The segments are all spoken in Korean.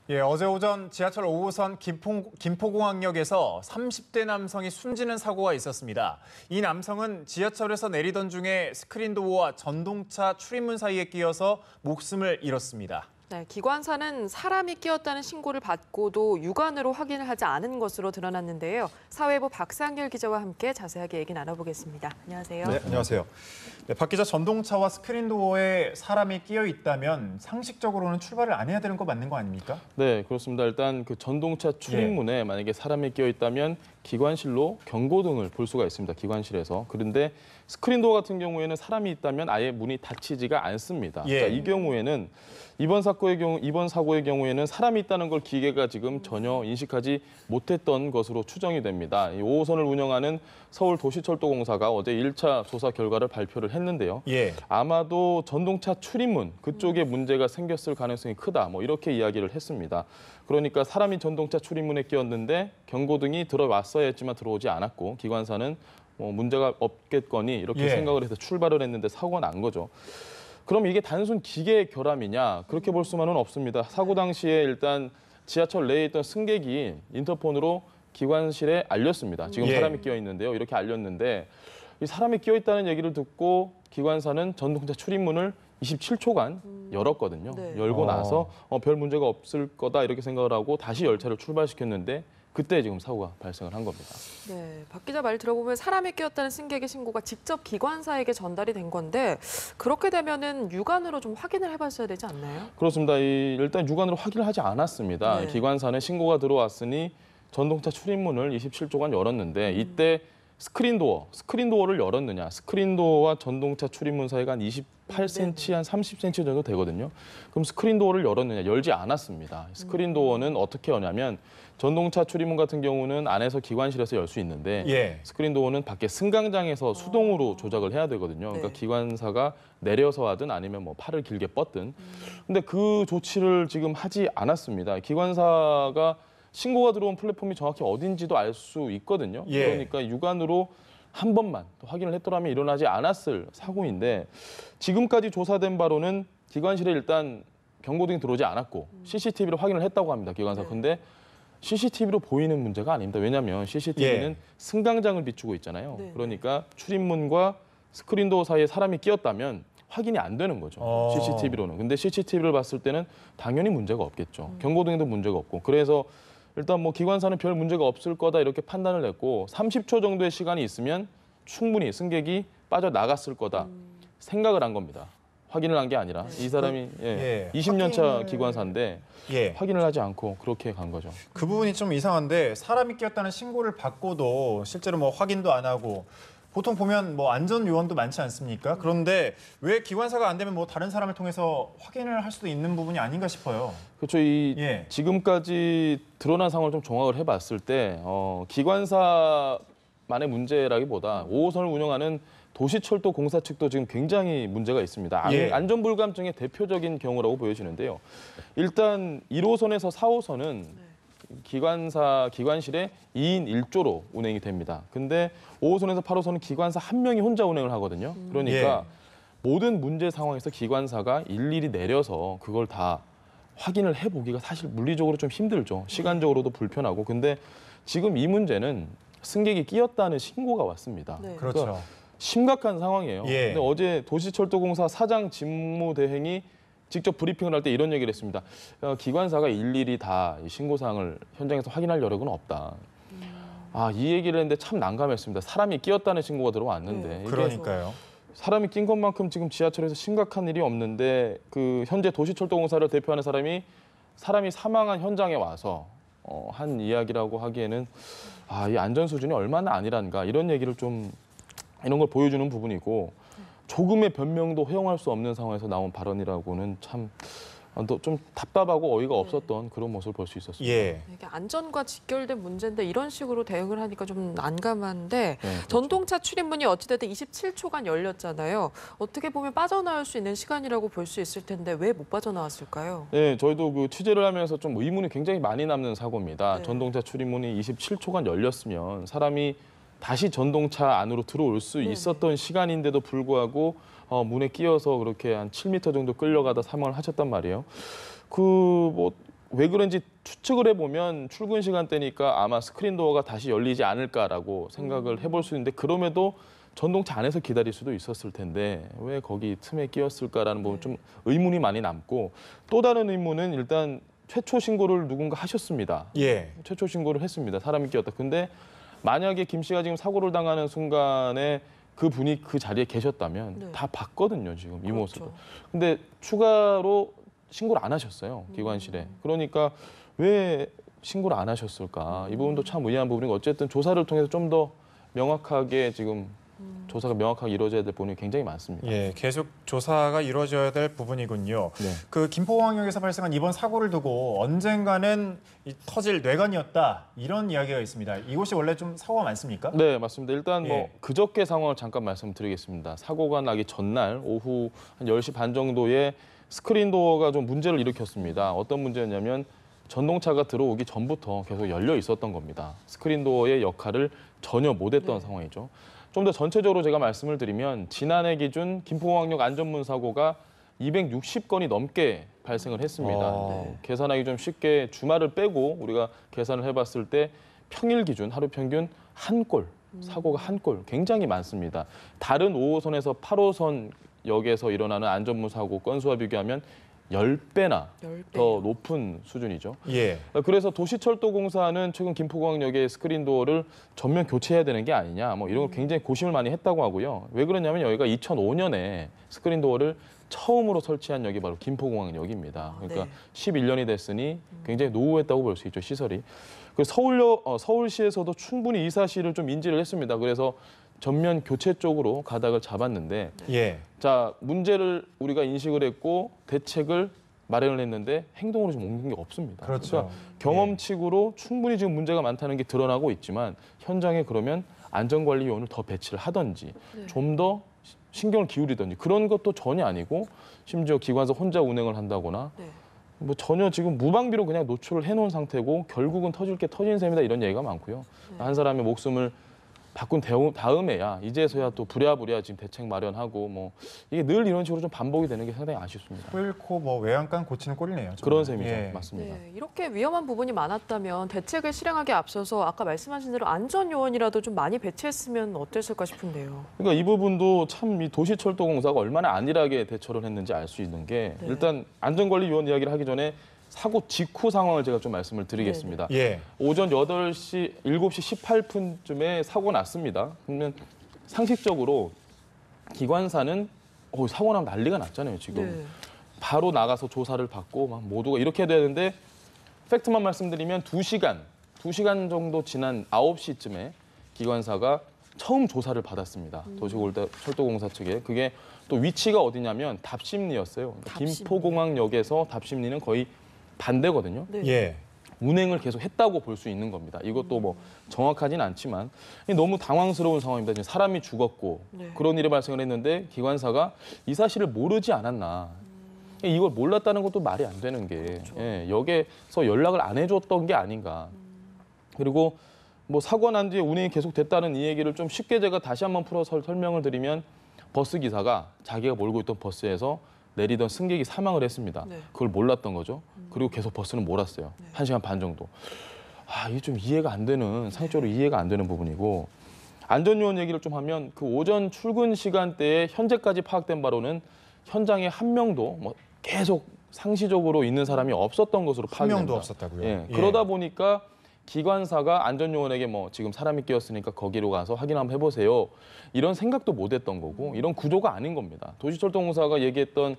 예, 어제 오전 지하철 5호선 김포공항역에서 30대 남성이 숨지는 사고가 있었습니다. 이 남성은 지하철에서 내리던 중에 스크린도어와 전동차 출입문 사이에 끼어서 목숨을 잃었습니다. 네, 기관사는 사람이 끼었다는 신고를 받고도 육안으로 확인을 하지 않은 것으로 드러났는데요. 사회부 박상열 기자와 함께 자세하게 얘기 나눠보겠습니다. 안녕하세요. 네, 안녕하세요. 네, 박 기자, 전동차와 스크린도어에 사람이 끼어 있다면 상식적으로는 출발을 안 해야 되는 거 맞는 거 아닙니까? 네, 그렇습니다. 일단 그 전동차 출입문에 만약에 사람이 끼어 있다면 기관실로 경고등을 볼 수가 있습니다. 기관실에서. 그런데 스크린도어 같은 경우에는 사람이 있다면 아예 문이 닫히지가 않습니다. 자, 이 경우에는 이번 사고의 경우에는 사람이 있다는 걸 기계가 지금 전혀 인식하지 못했던 것으로 추정이 됩니다. 이 5호선을 운영하는 서울도시철도공사가 어제 1차 조사 결과를 발표를 했는데요. 아마도 전동차 출입문 그쪽에 문제가 생겼을 가능성이 크다. 뭐 이렇게 이야기를 했습니다. 그러니까 사람이 전동차 출입문에 끼었는데 경고등이 들어왔어야 했지만 들어오지 않았고 기관사는 문제가 없겠거니 이렇게 생각을 해서 출발을 했는데 사고가 난 거죠. 그럼 이게 단순 기계 결함이냐? 그렇게 볼 수만은 없습니다. 사고 당시에 일단 지하철 내에 있던 승객이 인터폰으로 기관실에 알렸습니다. 지금 사람이 끼어 있는데요. 이렇게 알렸는데 이 사람이 끼어 있다는 얘기를 듣고 기관사는 전동차 출입문을 27초간 열었거든요. 열고 나서 별 문제가 없을 거다 이렇게 생각을 하고 다시 열차를 출발시켰는데 그때 지금 사고가 발생을 한 겁니다. 네, 박 기자 말 들어보면 사람이 끼었다는 승객의 신고가 직접 기관사에게 전달이 된 건데 그렇게 되면은 육안으로 좀 확인을 해봤어야 되지 않나요? 그렇습니다. 일단 육안으로 확인을 하지 않았습니다. 기관사는 신고가 들어왔으니 전동차 출입문을 27초간 열었는데 이때 스크린도어를 열었느냐. 스크린도어와 전동차 출입문 사이가 한 28cm, 한 30cm 정도 되거든요. 그럼 스크린도어를 열었느냐. 열지 않았습니다. 스크린도어는 어떻게 여냐면 전동차 출입문 같은 경우는 안에서 기관실에서 열 수 있는데 스크린도어는 밖에 승강장에서 수동으로 조작을 해야 되거든요. 그러니까 기관사가 내려서 하든 아니면 뭐 팔을 길게 뻗든. 근데 그 조치를 지금 하지 않았습니다. 기관사가 신고가 들어온 플랫폼이 정확히 어딘지도 알 수 있거든요. 그러니까 육안으로 한 번만 확인을 했더라면 일어나지 않았을 사고인데 지금까지 조사된 바로는 기관실에 일단 경고등이 들어오지 않았고 CCTV로 확인을 했다고 합니다. 기관사. 근데 CCTV로 보이는 문제가 아닙니다. 왜냐하면 CCTV는 승강장을 비추고 있잖아요. 그러니까 출입문과 스크린도어 사이에 사람이 끼었다면 확인이 안 되는 거죠. CCTV로는. 근데 CCTV를 봤을 때는 당연히 문제가 없겠죠. 경고등에도 문제가 없고. 그래서 일단 뭐 기관사는 별 문제가 없을 거다 이렇게 판단을 했고 30초 정도의 시간이 있으면 충분히 승객이 빠져나갔을 거다 생각을 한 겁니다. 확인을 한 게 아니라 이 사람이 20년 차 기관사인데 확인을 하지 않고 그렇게 간 거죠. 그 부분이 좀 이상한데 사람이 끼었다는 신고를 받고도 실제로 뭐 확인도 안 하고 보통 보면 뭐 안전 요원도 많지 않습니까? 그런데 왜 기관사가 안 되면 뭐 다른 사람을 통해서 확인을 할 수도 있는 부분이 아닌가 싶어요. 그렇죠. 지금까지 드러난 상황을 좀 종합을 해봤을 때 기관사만의 문제라기보다 5호선을 운영하는 도시철도공사 측도 지금 굉장히 문제가 있습니다. 안전불감증의 대표적인 경우라고 보여지는데요. 일단 1호선에서 4호선은 기관실에 2인 1조로 운행이 됩니다. 근데 5호선에서 8호선은 기관사 한 명이 혼자 운행을 하거든요. 그러니까 모든 문제 상황에서 기관사가 일일이 내려서 그걸 다 확인을 해보기가 사실 물리적으로 좀 힘들죠. 시간적으로도 불편하고. 근데 지금 이 문제는 승객이 끼었다는 신고가 왔습니다. 그렇죠. 심각한 상황이에요. 근데 어제 도시철도공사 사장 직무대행이 직접 브리핑을 할 때 이런 얘기를 했습니다. 기관사가 일일이 다 신고사항을 현장에서 확인할 여력은 없다. 이 얘기를 했는데 참 난감했습니다. 사람이 끼었다는 신고가 들어왔는데. 그러니까요. 사람이 낀 것만큼 지금 지하철에서 심각한 일이 없는데 그 현재 도시철도공사를 대표하는 사람이 사망한 현장에 와서 한 이야기라고 하기에는 이 안전 수준이 얼마나 아니란가 이런 얘기를 이런 걸 보여주는 부분이고 조금의 변명도 허용할 수 없는 상황에서 나온 발언이라고는 참 좀 답답하고 어이가 없었던 그런 모습을 볼 수 있었습니다. 이게 안전과 직결된 문제인데 이런 식으로 대응을 하니까 좀 난감한데 그렇죠. 전동차 출입문이 어찌됐든 27초간 열렸잖아요. 어떻게 보면 빠져나올 수 있는 시간이라고 볼 수 있을 텐데 왜 못 빠져나왔을까요? 네, 저희도 그 취재를 하면서 좀 의문이 굉장히 많이 남는 사고입니다. 전동차 출입문이 27초간 열렸으면 사람이 다시 전동차 안으로 들어올 수 있었던 시간인데도 불구하고 문에 끼어서 그렇게 한 7m 정도 끌려가다 사망을 하셨단 말이에요. 왜 그런지 추측을 해보면 출근 시간대니까 아마 스크린 도어가 다시 열리지 않을까라고 생각을 해볼 수 있는데 그럼에도 전동차 안에서 기다릴 수도 있었을 텐데 왜 거기 틈에 끼었을까라는 부분 좀 의문이 많이 남고 또 다른 의문은 일단 최초 신고를 누군가 하셨습니다. 예. 최초 신고를 했습니다. 사람이 끼었다. 근데 만약에 김 씨가 지금 사고를 당하는 순간에 그 분이 그 자리에 계셨다면 네. 다 봤거든요. 지금 이 그렇죠. 모습을. 근데 추가로 신고를 안 하셨어요. 기관실에. 그러니까 왜 신고를 안 하셨을까? 이 부분도 참 의아한 부분이고 어쨌든 조사를 통해서 좀 더 명확하게 지금 조사가 명확하게 이루어져야 될 부분이 굉장히 많습니다. 예, 계속 조사가 이루어져야 될 부분이군요. 네. 그 김포공항역에서 발생한 이번 사고를 두고 언젠가는 터질 뇌관이었다 이런 이야기가 있습니다. 이곳이 원래 좀 사고가 많습니까? 네, 맞습니다. 일단 뭐 예. 그저께 상황을 잠깐 말씀드리겠습니다. 사고가 나기 전날 오후 한 10시 반 정도에 스크린 도어가 좀 문제를 일으켰습니다. 어떤 문제였냐면 전동차가 들어오기 전부터 계속 열려 있었던 겁니다. 스크린 도어의 역할을 전혀 못했던 상황이죠. 좀 더 전체적으로 제가 말씀을 드리면 지난해 기준 김포공항역 안전문 사고가 260건이 넘게 발생을 했습니다. 네. 계산하기 좀 쉽게 주말을 빼고 우리가 계산을 해봤을 때 평일 기준 하루 평균 한 골, 사고가 한 골 굉장히 많습니다. 다른 5호선에서 8호선 역에서 일어나는 안전문 사고 건수와 비교하면 10배나 10배. 더 높은 수준이죠. 예. 그래서 도시철도공사는 최근 김포공항역의 스크린 도어를 전면 교체해야 되는 게 아니냐, 뭐 이런 걸 굉장히 고심을 많이 했다고 하고요. 왜 그러냐면 여기가 2005년에 스크린 도어를 처음으로 설치한 역이 바로 김포공항역입니다. 그러니까 네. 11년이 됐으니 굉장히 노후했다고 볼 수 있죠, 시설이. 그래서 서울시에서도 충분히 이 사실을 좀 인지를 했습니다. 그래서 전면 교체 쪽으로 가닥을 잡았는데 예. 자, 문제를 우리가 인식을 했고 대책을 마련을 했는데 행동으로 좀 옮긴 게 없습니다. 그렇죠. 그러니까 경험칙으로 충분히 지금 문제가 많다는 게 드러나고 있지만 현장에 그러면 안전관리요원을 더 배치를 하든지 네. 좀 더 신경을 기울이든지 그런 것도 전혀 아니고 심지어 기관사 혼자 운행을 한다거나 네. 뭐 전혀 지금 무방비로 그냥 노출을 해놓은 상태고 결국은 터질 게 터진 셈이다 이런 얘기가 많고요. 한 사람의 목숨을 바꾼 다음에야 이제서야 또 부랴부랴 지금 대책 마련하고 뭐 이게 늘 이런 식으로 좀 반복이 되는 게 상당히 아쉽습니다. 끓고 뭐 외양간 고치는 꼴이네요. 정말. 그런 셈이죠. 예. 맞습니다. 네, 이렇게 위험한 부분이 많았다면 대책을 실행하기에 앞서서 아까 말씀하신 대로 안전요원이라도 좀 많이 배치했으면 어땠을까 싶은데요. 그러니까 이 부분도 참 이 도시철도공사가 얼마나 안일하게 대처를 했는지 알 수 있는 게 네. 일단 안전관리요원 이야기를 하기 전에 사고 직후 상황을 제가 좀 말씀을 드리겠습니다. 예. 오전 7시 18분쯤에 사고 났습니다. 그러면 상식적으로 기관사는 사고 나면 난리가 났잖아요, 지금. 네. 바로 나가서 조사를 받고 막 모두가 이렇게 해야 되는데 팩트만 말씀드리면 2시간 정도 지난 9시쯤에 기관사가 처음 조사를 받았습니다. 도시철도공사 측에. 그게 또 위치가 어디냐면 답심리였어요. 그러니까 답심리. 김포공항역에서 답심리는 거의 반대거든요. 네. 예. 운행을 계속 했다고 볼 수 있는 겁니다. 이것도 뭐 정확하진 않지만 너무 당황스러운 상황입니다. 지금 사람이 죽었고 네. 그런 일이 발생을 했는데 기관사가 이 사실을 모르지 않았나. 이걸 몰랐다는 것도 말이 안 되는 게 예, 역에서 연락을 안 해줬던 게 아닌가. 그리고 뭐 사고 난 뒤에 운행이 계속 됐다는 이 얘기를 좀 쉽게 제가 다시 한번 풀어서 설명을 드리면 버스 기사가 자기가 몰고 있던 버스에서 내리던 승객이 사망을 했습니다. 네. 그걸 몰랐던 거죠. 그리고 계속 버스는 몰았어요. 1시간 반 정도. 이게 좀 이해가 안 되는, 상식적으로 이해가 안 되는 부분이고 안전요원 얘기를 좀 하면 그 오전 출근 시간대에 현재까지 파악된 바로는 현장에 한 명도 뭐 계속 상시적으로 있는 사람이 없었던 것으로 한 파악됩니다. 명도 없었다고요. 예, 예. 그러다 보니까 기관사가 안전요원에게 뭐 지금 사람이 끼었으니까 거기로 가서 확인 한번 해보세요. 이런 생각도 못했던 거고 이런 구조가 아닌 겁니다. 도시철도공사가 얘기했던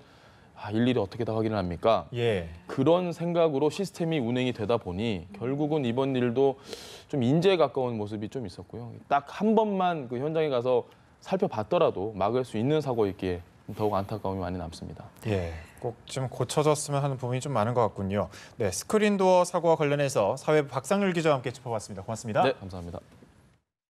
일일이 어떻게 다 확인을 합니까? 예. 그런 생각으로 시스템이 운행이 되다 보니 결국은 이번 일도 좀 인재에 가까운 모습이 좀 있었고요. 딱 한 번만 그 현장에 가서 살펴봤더라도 막을 수 있는 사고였기에 더욱 안타까움이 많이 남습니다. 예. 꼭 좀 고쳐졌으면 하는 부분이 좀 많은 것 같군요. 네, 스크린도어 사고와 관련해서 사회부 박상률 기자와 함께 짚어봤습니다. 고맙습니다. 네, 감사합니다.